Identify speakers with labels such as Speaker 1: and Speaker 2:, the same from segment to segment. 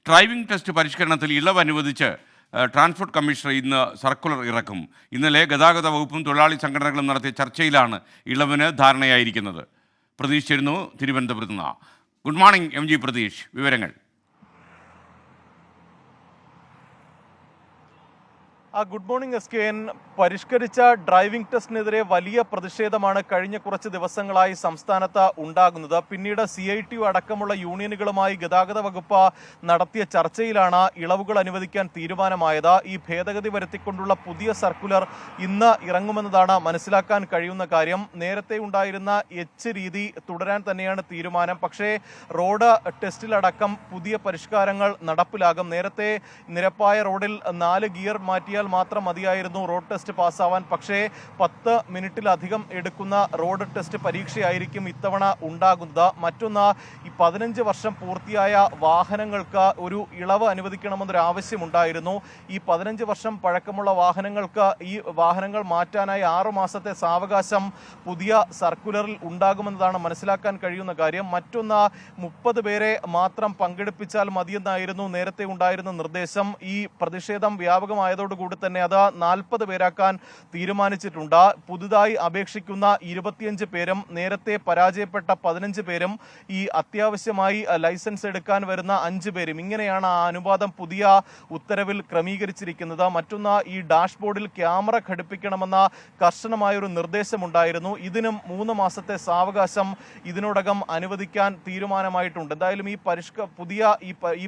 Speaker 1: Driving test പരിഷ്കരണത്തിൽ ഇളവ് അനുവദിച്ച് transport commissioner ഇന്ന് സർക്കുലർ ഇറക്കും. ഇന്നലെ ഗതാഗത വകുപ്പും തൊഴിലാളി സംഘടനകളും നടത്തിയ ചർച്ചയിലാണ് ഇളവിന് ധാരണയായിരിക്കുന്നത്. പ്രതീക്ഷിച്ചിരുന്നു തിരുവനന്തപുരത്ത് നിന്ന്. Good morning M G Pratheesh, വിവരങ്ങൾ.
Speaker 2: Good morning SKN. പരിഷ്കരിച്ച ഡ്രൈവിംഗ് ടെസ്റ്റിനെതിരെ വലിയ പ്രതിഷേധമാണ് കഴിഞ്ഞ കുറച്ച് ദിവസങ്ങളായി സംസ്ഥാനത്ത് ഉണ്ടാകുന്നത്. പിന്നീട് CITU അടക്കമുള്ള യൂണിയനുകളുമായി ഗതാഗത വകുപ്പ് നടത്തിയ ചർച്ചയിലാണ് ഇളവുകൾ അനുവദിക്കാൻ തീരുമാനമായത്. ഈ ഭേദഗതി വരുത്തിക്കൊണ്ടുള്ള പുതിയ സർക്കുലർ ഇന്ന് ഇറങ്ങുമെന്നതാണ് മനസ്സിലാക്കാൻ കഴിയുന്ന കാര്യം. നേരത്തെ ഉണ്ടായിരുന്ന H രീതി തുടരാൻ തന്നെയാണ് തീരുമാനം. പക്ഷേ റോഡ് ടെസ്റ്റിലടക്കം പുതിയ പരിഷ്കാരങ്ങൾ നടപ്പിലാകും. നേരത്തെ നിരപ്പായ റോഡിൽ 4 ഗിയർ മാറ്റിയാൽ മാത്രം മതിയായിരുന്നു റോഡ് ടെസ്റ്റ് പാസ്സാവാൻ. പക്ഷേ 10 മിനിറ്റിലധികം എടുക്കുന്ന റോഡ് ടെസ്റ്റ് പരീക്ഷയായിരിക്കും ഇത്തവണ ഉണ്ടാകുന്നത്. മറ്റൊന്ന്, ഈ 15 വർഷം പൂർത്തിയായ വാഹനങ്ങൾക്ക് ഒരു ഇളവ് അനുവദിക്കണമെന്നൊരു ആവശ്യമുണ്ടായിരുന്നു. ഈ 15 വർഷം പഴക്കമുള്ള വാഹനങ്ങൾക്ക് ഈ വാഹനങ്ങൾ മാറ്റാനായി 6 മാസത്തെ സാവകാശം പുതിയ സർക്കുലറിൽ ഉണ്ടാകുമെന്നതാണ് മനസ്സിലാക്കാൻ കഴിയുന്ന കാര്യം. മറ്റൊന്ന്, 30 പേരെ മാത്രം പങ്കെടുപ്പിച്ചാൽ മതിയെന്നായിരുന്നു നേരത്തെ ഉണ്ടായിരുന്ന നിർദ്ദേശം. ഈ പ്രതിഷേധം വ്യാപകമായതോടുകൂടി തന്നെ അത് 40 പേരാക്കാൻ തീരുമാനിച്ചിട്ടുണ്ട്. പുതുതായി അപേക്ഷിക്കുന്ന 25 പേരും നേരത്തെ പരാജയപ്പെട്ട 15 പേരും ഈ അത്യാവശ്യമായി ലൈസൻസ് എടുക്കാൻ വരുന്ന 5 പേരും, ഇങ്ങനെയാണ് ആ അനുപാതം പുതിയ ഉത്തരവിൽ ക്രമീകരിച്ചിരിക്കുന്നത്. മറ്റൊന്ന്, ഈ ഡാഷ്ബോർഡിൽ ക്യാമറ ഘടിപ്പിക്കണമെന്ന കർശനമായൊരു നിർദ്ദേശമുണ്ടായിരുന്നു. ഇതിനും 3 മാസത്തെ സാവകാശം ഇതിനോടകം അനുവദിക്കാൻ തീരുമാനമായിട്ടുണ്ട്. എന്തായാലും പുതിയ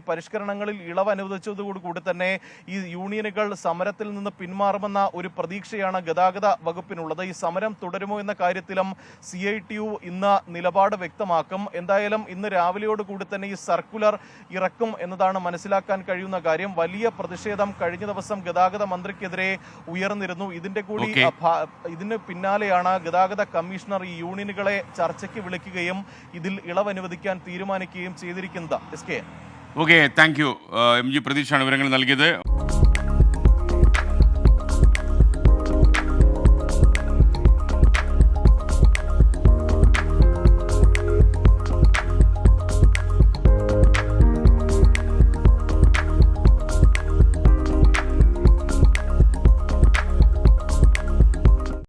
Speaker 2: പരിഷ്കരണങ്ങളിൽ ഇളവ് അനുവദിച്ചതോടുകൂടി തന്നെ ഈ യൂണിയനുകൾ സമരത്തിൽ നിന്ന് പിന്മാറുമെന്ന ഒരു പ്രതീക്ഷയാണ് ഗതാഗത വകുപ്പിനുള്ളത്. ഈ സമരം തുടരുമോ എന്ന കാര്യത്തിലും CITU ഇന്ന് നിലപാട് വ്യക്തമാക്കും. എന്തായാലും ഇന്ന് രാവിലെയോടുകൂടി തന്നെ ഈ സർക്കുലർ ഇറക്കും എന്നതാണ് മനസ്സിലാക്കാൻ കഴിയുന്ന കാര്യം. വലിയ പ്രതിഷേധം കഴിഞ്ഞ ദിവസം ഗതാഗത മന്ത്രിക്കെതിരെ ഉയർന്നിരുന്നു. ഇതിന് പിന്നാലെയാണ് ഗതാഗത കമ്മീഷണർ ഈ യൂണിയനുകളെ ചർച്ചയ്ക്ക് വിളിക്കുകയും ഇതിൽ ഇളവ് അനുവദിക്കാൻ തീരുമാനിക്കുകയും ചെയ്തിരിക്കുന്നത്.
Speaker 1: Okay, thank you. M G പ്രതീഷാണ് വിവരങ്ങൾ നൽകിയത്.